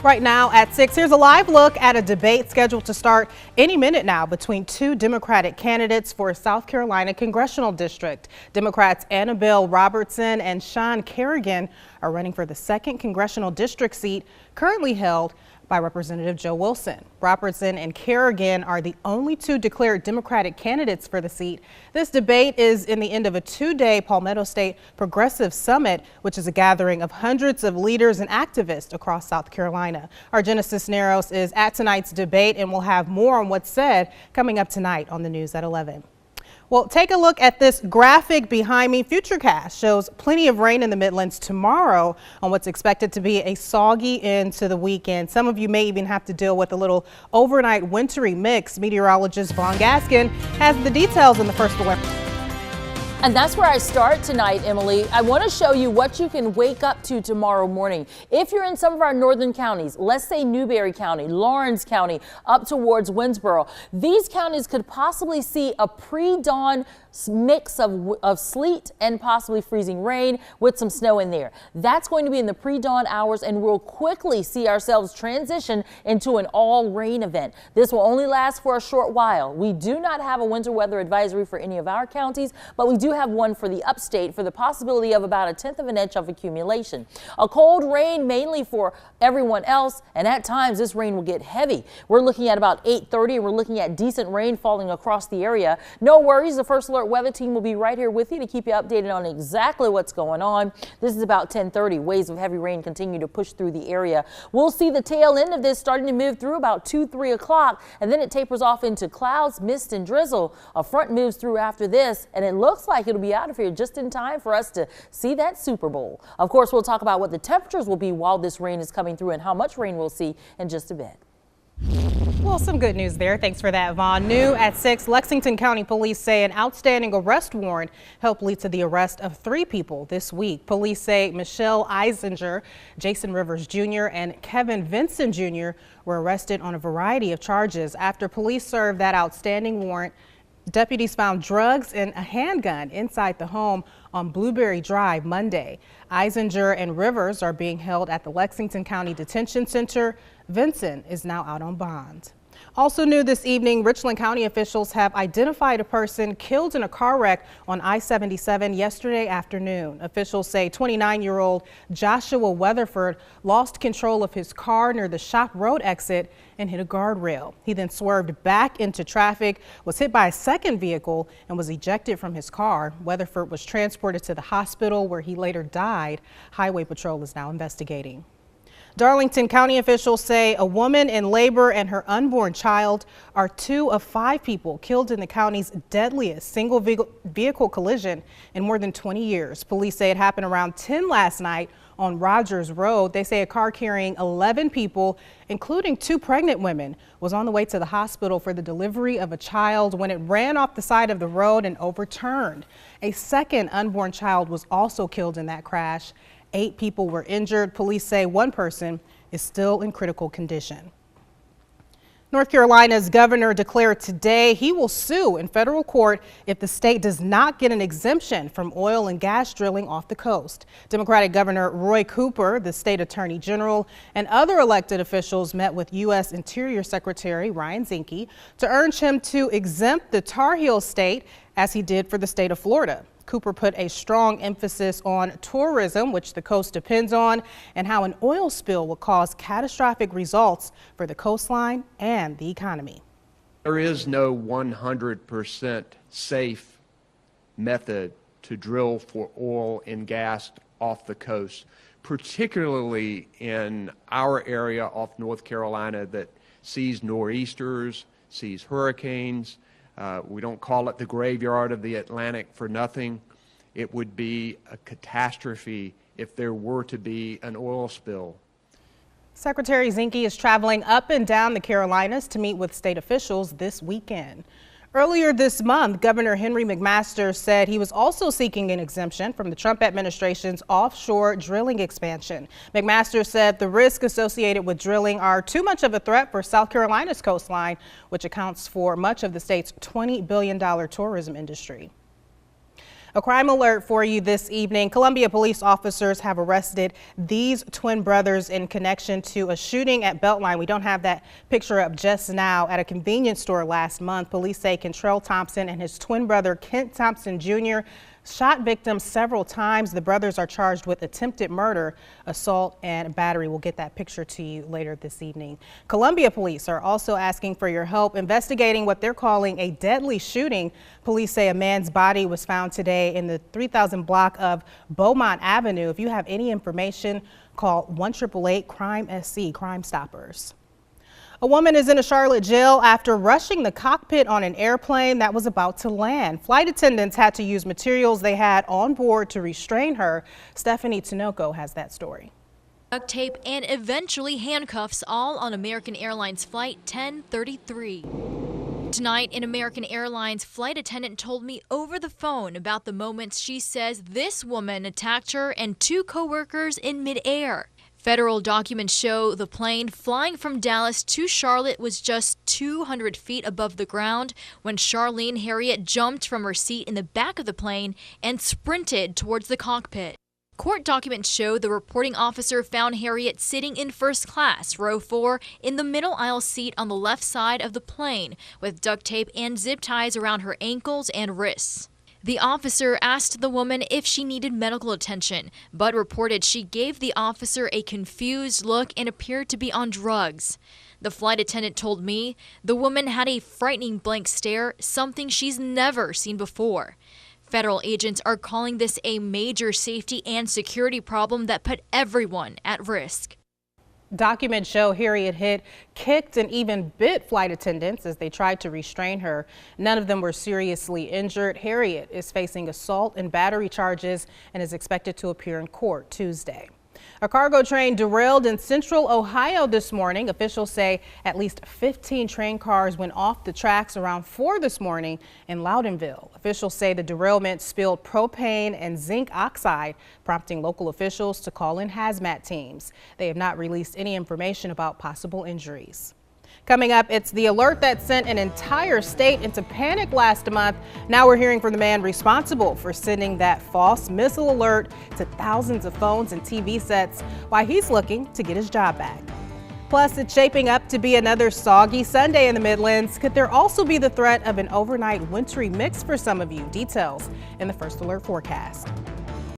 Right now at 6, here's a live look at a debate scheduled to start any minute now between two Democratic candidates for a South Carolina congressional district. Democrats Annabelle Robertson and Sean Kerrigan are running for the 2nd congressional district seat currently held by Representative Joe Wilson. Robertson and Kerrigan are the only two declared Democratic candidates for the seat. This debate is in the end of a 2-day Palmetto State Progressive Summit, which is a gathering of hundreds of leaders and activists across South Carolina. Our Genesis Narrows is at tonight's debate, and we'll have more on what's said coming up tonight on the news at 11. Well, take a look at this graphic behind me. Futurecast shows plenty of rain in the Midlands tomorrow on what's expected to be a soggy end to the weekend. Some of you may even have to deal with a little overnight wintry mix. Meteorologist Vaughn Gaskin has the details in the first alert. And that's where I start tonight, Emily. I want to show you what you can wake up to tomorrow morning. If you're in some of our northern counties, let's say Newberry County, Lawrence County, up towards Winsboro, these counties could possibly see a pre-dawn mix of sleet and possibly freezing rain with some snow in there. That's going to be in the pre-dawn hours, and we'll quickly see ourselves transition into an all-rain event. This will only last for a short while. We do not have a winter weather advisory for any of our counties, but we do have one for the upstate for the possibility of about 1/10 of an inch of accumulation. A cold rain mainly for everyone else, and at times this rain will get heavy. We're looking at about 8:30, and we're looking at decent rain falling across the area. No worries, the First Alert weather team will be right here with you to keep you updated on exactly what's going on. This is about 10:30. Waves of heavy rain continue to push through the area. We'll see the tail end of this starting to move through about 2-3 o'clock, and then it tapers off into clouds, mist, and drizzle. A front moves through after this, and it looks like it'll be out of here just in time for us to see that Super Bowl. Of course, we'll talk about what the temperatures will be while this rain is coming through and how much rain we'll see in just a bit. Well, some good news there. Thanks for that, Vaughn. New at 6, Lexington County Police say an outstanding arrest warrant helped lead to the arrest of 3 people this week. Police say Michelle Eisinger, Jason Rivers Jr., and Kevin Vincent Jr. were arrested on a variety of charges. After police served that outstanding warrant, deputies found drugs and a handgun inside the home on Blueberry Drive Monday. Eisinger and Rivers are being held at the Lexington County Detention Center. Vincent is now out on bond. Also new this evening, Richland County officials have identified a person killed in a car wreck on I-77 yesterday afternoon. Officials say 29-year-old Joshua Weatherford lost control of his car near the Shop Road exit and hit a guardrail. He then swerved back into traffic, was hit by a second vehicle, and was ejected from his car. Weatherford was transported to the hospital where he later died. Highway Patrol is now investigating. Darlington County officials say a woman in labor and her unborn child are 2 of 5 people killed in the county's deadliest single vehicle collision in more than 20 years. Police say it happened around 10 last night on Rogers Road. They say a car carrying 11 people, including 2 pregnant women, was on the way to the hospital for the delivery of a child when it ran off the side of the road and overturned. A second unborn child was also killed in that crash. 8 people were injured. Police say 1 person is still in critical condition. North Carolina's governor declared today he will sue in federal court if the state does not get an exemption from oil and gas drilling off the coast. Democratic Governor Roy Cooper, the state attorney general, and other elected officials met with U.S. Interior Secretary Ryan Zinke to urge him to exempt the Tar Heel state as he did for the state of Florida. Cooper put a strong emphasis on tourism, which the coast depends on, and how an oil spill will cause catastrophic results for the coastline and the economy. There is no 100% safe method to drill for oil and gas off the coast, particularly in our area off North Carolina that sees nor'easters, sees hurricanes. We don't call it the graveyard of the Atlantic for nothing. It would be a catastrophe if there were to be an oil spill. Secretary Zinke is traveling up and down the Carolinas to meet with state officials this weekend. Earlier this month, Governor Henry McMaster said he was also seeking an exemption from the Trump administration's offshore drilling expansion. McMaster said the risks associated with drilling are too much of a threat for South Carolina's coastline, which accounts for much of the state's $20 billion tourism industry. A crime alert for you this evening. Columbia police officers have arrested these twin brothers in connection to a shooting at Beltline. We don't have that picture up just now at a convenience store last month. Police say Kentrell Thompson and his twin brother Kent Thompson Jr. shot victims several times. The brothers are charged with attempted murder, assault, and battery. We'll get that picture to you later this evening. Columbia police are also asking for your help investigating what they're calling a deadly shooting. Police say a man's body was found today in the 3000 block of Beaumont Avenue. If you have any information, call 1-888-CRIME-SC, Crime Stoppers. A woman is in a Charlotte jail after rushing the cockpit on an airplane that was about to land. Flight attendants had to use materials they had on board to restrain her. Stephanie Tinoco has that story. Duct tape and eventually handcuffs, all on American Airlines Flight 1033. Tonight, an American Airlines flight attendant told me over the phone about the moments she says this woman attacked her and two coworkers in midair. Federal documents show the plane flying from Dallas to Charlotte was just 200 feet above the ground when Charlene Harriet jumped from her seat in the back of the plane and sprinted towards the cockpit. Court documents show the reporting officer found Harriet sitting in first class, row 4, in the middle aisle seat on the left side of the plane, with duct tape and zip ties around her ankles and wrists. The officer asked the woman if she needed medical attention, but reported she gave the officer a confused look and appeared to be on drugs. The flight attendant told me the woman had a frightening blank stare, something she's never seen before. Federal agents are calling this a major safety and security problem that put everyone at risk. Documents show Harriet hit, kicked, and even bit flight attendants as they tried to restrain her. None of them were seriously injured. Harriet is facing assault and battery charges and is expected to appear in court Tuesday. A cargo train derailed in central Ohio this morning. Officials say at least 15 train cars went off the tracks around 4 this morning in Loudonville. Officials say the derailment spilled propane and zinc oxide, prompting local officials to call in hazmat teams. They have not released any information about possible injuries. Coming up, it's the alert that sent an entire state into panic last month. Now we're hearing from the man responsible for sending that false missile alert to thousands of phones and TV sets, why he's looking to get his job back. Plus, it's shaping up to be another soggy Sunday in the Midlands. Could there also be the threat of an overnight wintry mix for some of you? Details in the First Alert forecast.